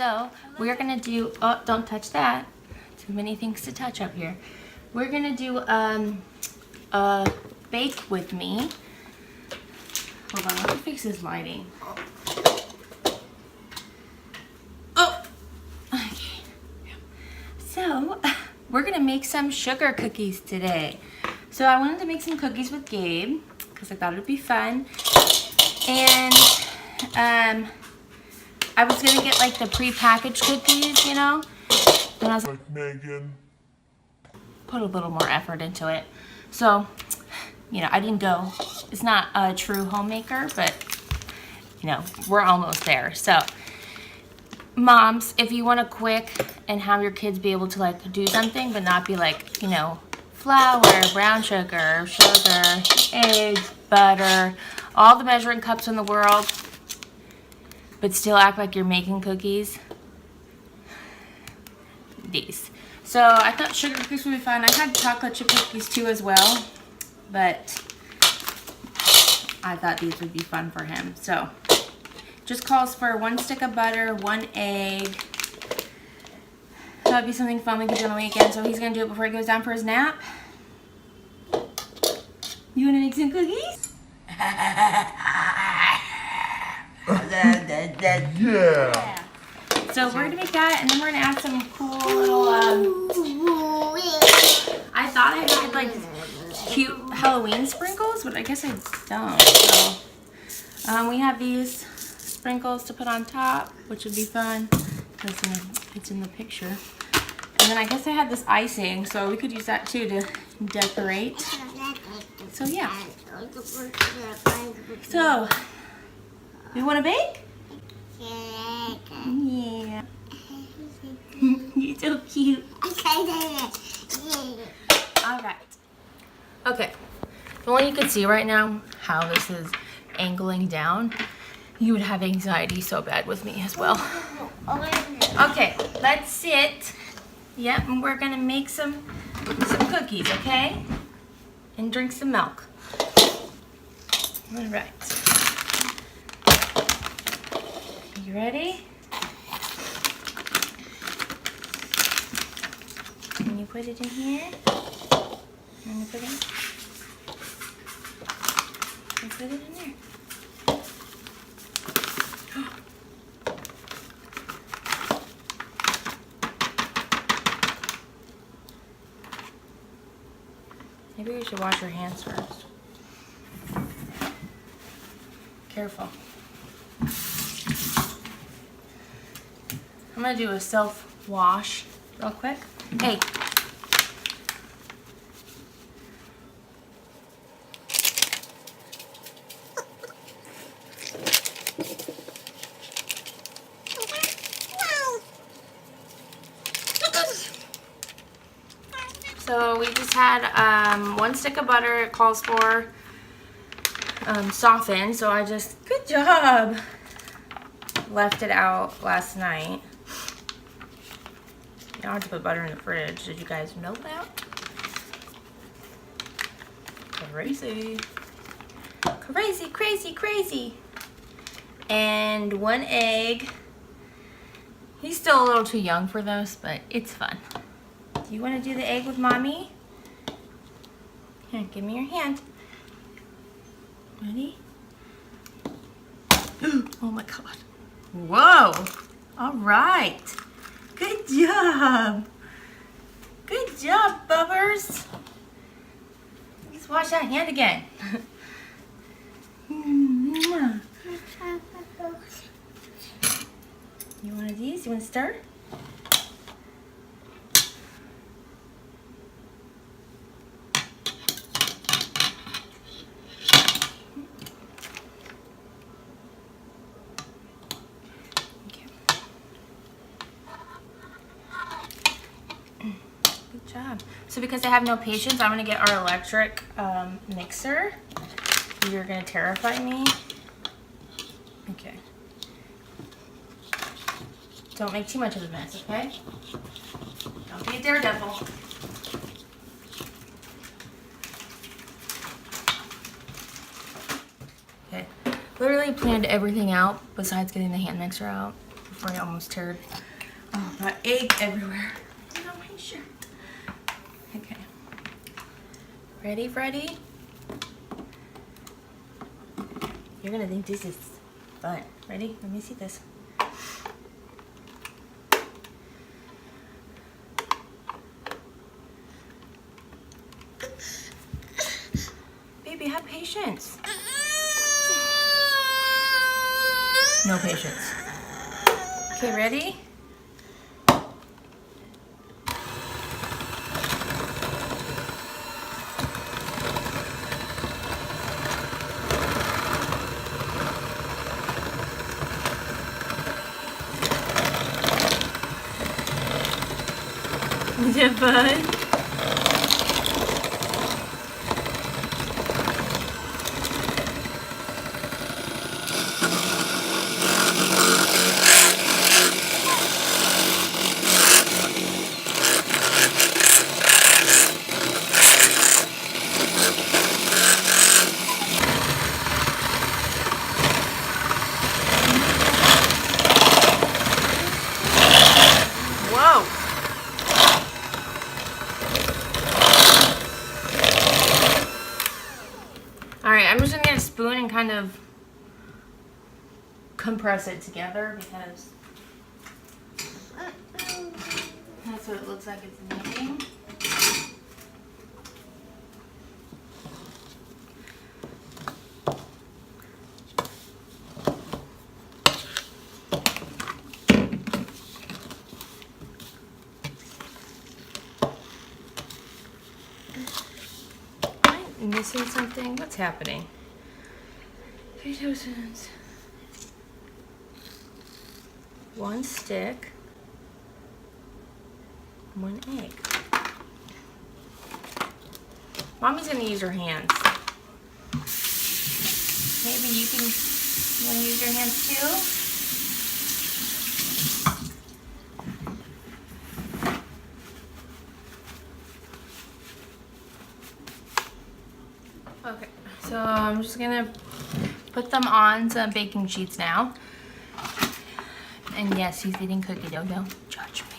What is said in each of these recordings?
So we're gonna do, oh, don't touch that. Too many things to touch up here. We're gonna do a bake with me. Hold on, my face is lighting. Oh, okay. So we're gonna make some sugar cookies today. So I wanted to make some cookies with Gabe because I thought it'd be fun. And I was gonna get like the pre-packaged cookies, you know? And I was like, Megan, put a little more effort into it. So, you know, I didn't go. It's not a true homemaker, but you know, we're almost there. So, moms, if you want to quick and have your kids be able to like do something, but not be like, you know, flour, brown sugar, eggs, butter, all the measuring cups in the world, but still act like you're making cookies. These. So I thought sugar cookies would be fun. I had chocolate chip cookies too as well, but I thought these would be fun for him. So just calls for 1 stick of butter, 1 egg. That'd be something fun we could do on the weekend. So he's gonna do it before he goes down for his nap. You wanna make some cookies? Yeah. So we're gonna make that, and then we're gonna add some cool little, I thought I had like cute Halloween sprinkles, but I guess I don't. So we have these sprinkles to put on top, which would be fun because it's in the picture. And then I guess I had this icing, so we could use that too to decorate. So yeah. So, you want to bake? Yeah. You're so cute. Alright. Okay. If only you could see right now how this is angling down, you would have anxiety so bad with me as well. Okay, let's sit. Yep, and we're gonna make some cookies, okay? And drink some milk. Alright. You ready? Can you put it in here? And you put it in? And put it in there. Maybe you should wash your hands first. Careful. I'm gonna do a self-wash real quick. Hey. So we just had 1 stick of butter. It calls for softened. So I just, good job, left it out last night. You don't have to put butter in the fridge. Did you guys know that? Crazy. Crazy, crazy, crazy. And 1 egg. He's still a little too young for those, but it's fun. Do you want to do the egg with mommy? Here, give me your hand. Ready? Oh my God. Whoa. All right. Good job. Good job, Bubbers. Let's wash that hand again. You want these? You want to stir? So because I have no patience, I'm gonna get our electric mixer. You're gonna terrify me. Okay. Don't make too much of a mess, okay? Don't be a daredevil. Okay. Literally planned everything out besides getting the hand mixer out before I almost teared. Oh, got egg everywhere. Get on my shirt. Okay. Ready, Freddy? You're gonna think this is fun. Ready? Let me see this. Baby, have patience. No patience. Okay, ready? Is it fun? Alright, I'm just gonna get a spoon and kind of compress it together because that's what it looks like it's making. Missing something? What's happening? 3 toasters. 1 stick. 1 egg. Mommy's gonna use her hands. Maybe you wanna use your hands too? Okay, so I'm just gonna put them on some baking sheets now. And yes, he's eating cookie dough. Don't judge me.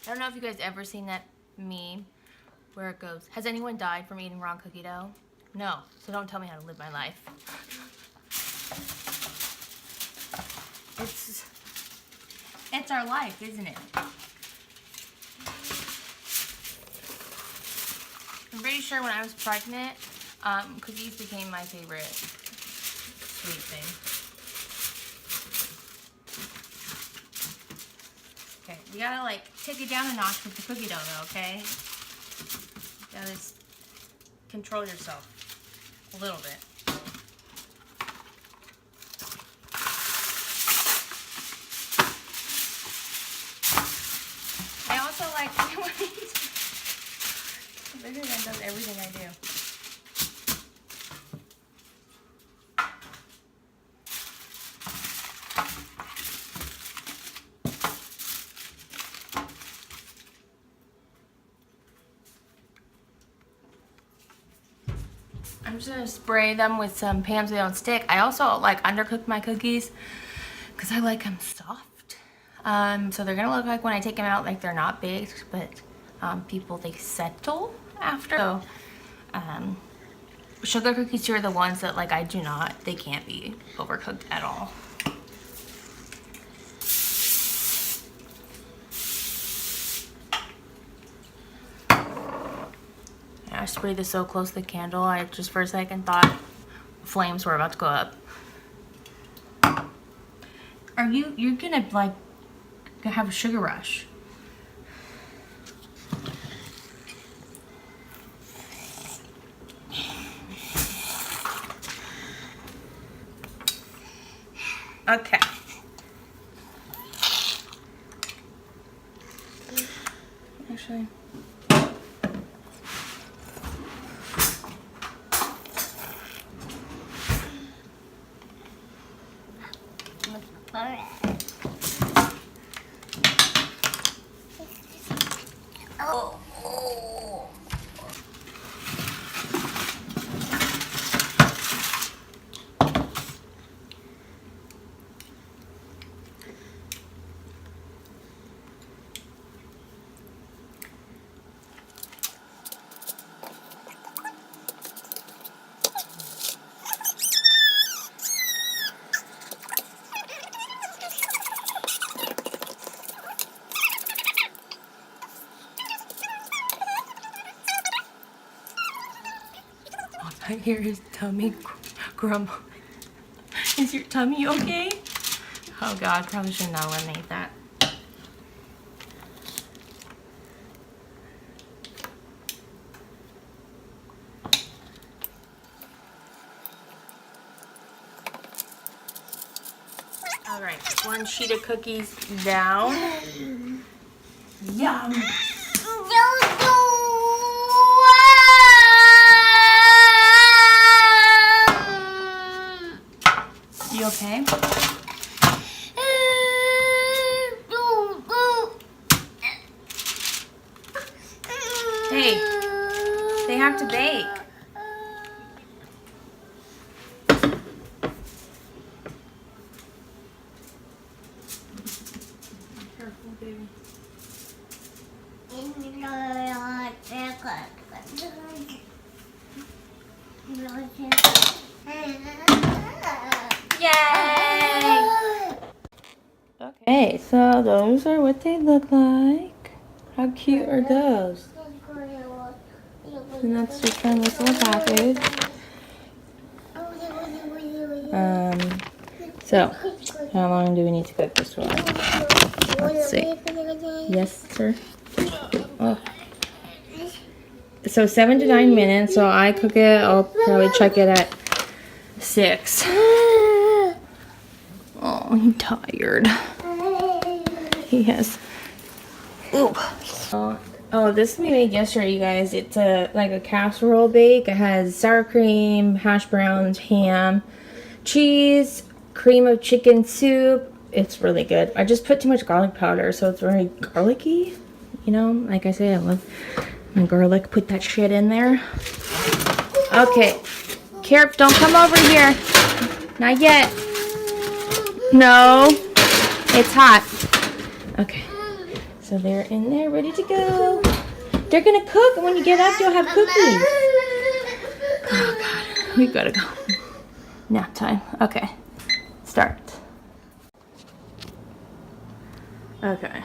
I don't know if you guys ever seen that meme where it goes, has anyone died from eating raw cookie dough? No, so don't tell me how to live my life. It's our life, isn't it? I'm pretty sure when I was pregnant, cookies became my favorite sweet thing. Okay, you gotta like take it down a notch with the cookie dough though, okay? You gotta control yourself a little bit. I also like bigger than does everything I do. I'm just gonna spray them with some Pam so they don't stick. I also like undercook my cookies because I like them soft. So they're gonna look like when I take them out like they're not baked, but they settle after. So sugar cookies here are the ones that like they can't be overcooked at all. I sprayed this so close to the candle, I just for a second thought flames were about to go up. You're gonna like have a sugar rush. Okay. Actually. I hear his tummy grumble. Is your tummy okay? Oh God, probably shouldn't eliminate that. All right, one sheet of cookies down. Yum. You okay? Hey, they have to bake. Careful, baby. Yay! Okay, so those are what they look like. How cute are those? And that's just from this little package. So, how long do we need to cook this for? Let's see. Yes, sir. Oh. So 7 to 9 minutes. So I cook it. I'll probably check it at 6. Oh, I'm tired. He has. Oop. Oh, this we made yesterday, you guys. It's like a casserole bake. It has sour cream, hash browns, ham, cheese, cream of chicken soup. It's really good. I just put too much garlic powder, so it's very garlicky. You know, like I say, I love my garlic. Put that shit in there. Okay. Carp, don't come over here. Not yet. No. It's hot. Okay. So they're in there, ready to go. They're gonna cook, and when you get up, you'll have cookies. Oh God, we gotta go. Nap time. Okay, start. Okay.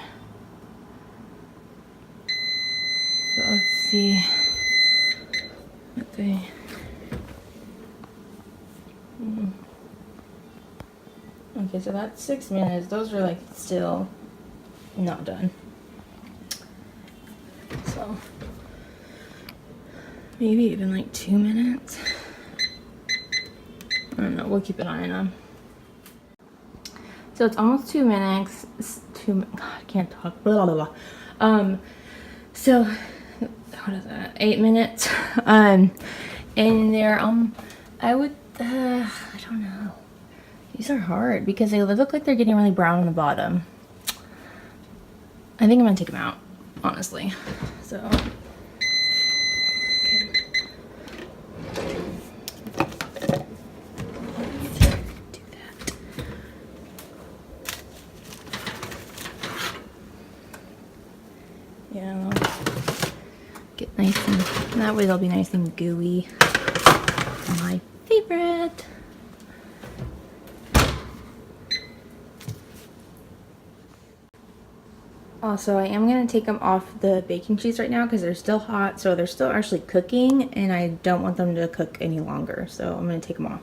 So let's see. Okay. Okay, so that's 6 minutes. Those are like still not done. So maybe even like 2 minutes. I don't know. We'll keep an eye on them. So it's almost 2 minutes. God, I can't talk. Blah blah blah. So what is that? 8 minutes. And they're I would I don't know. These are hard because they look like they're getting really brown on the bottom. I think I'm gonna take them out, honestly. So, okay. Do that. Yeah, get nice and that way they'll be nice and gooey. My favorite. Also, I am going to take them off the baking sheets right now because they're still hot, so they're still actually cooking, and I don't want them to cook any longer, so I'm going to take them off.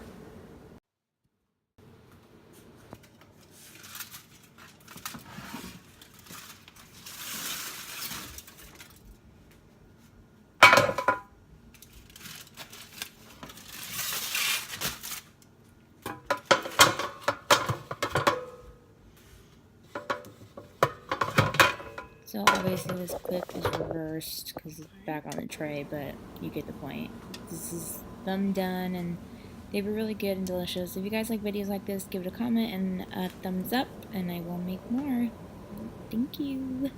So obviously this clip is reversed because it's back on the tray, but you get the point. This is them done, and they were really good and delicious. If you guys like videos like this, give it a comment and a thumbs up, and I will make more. Thank you.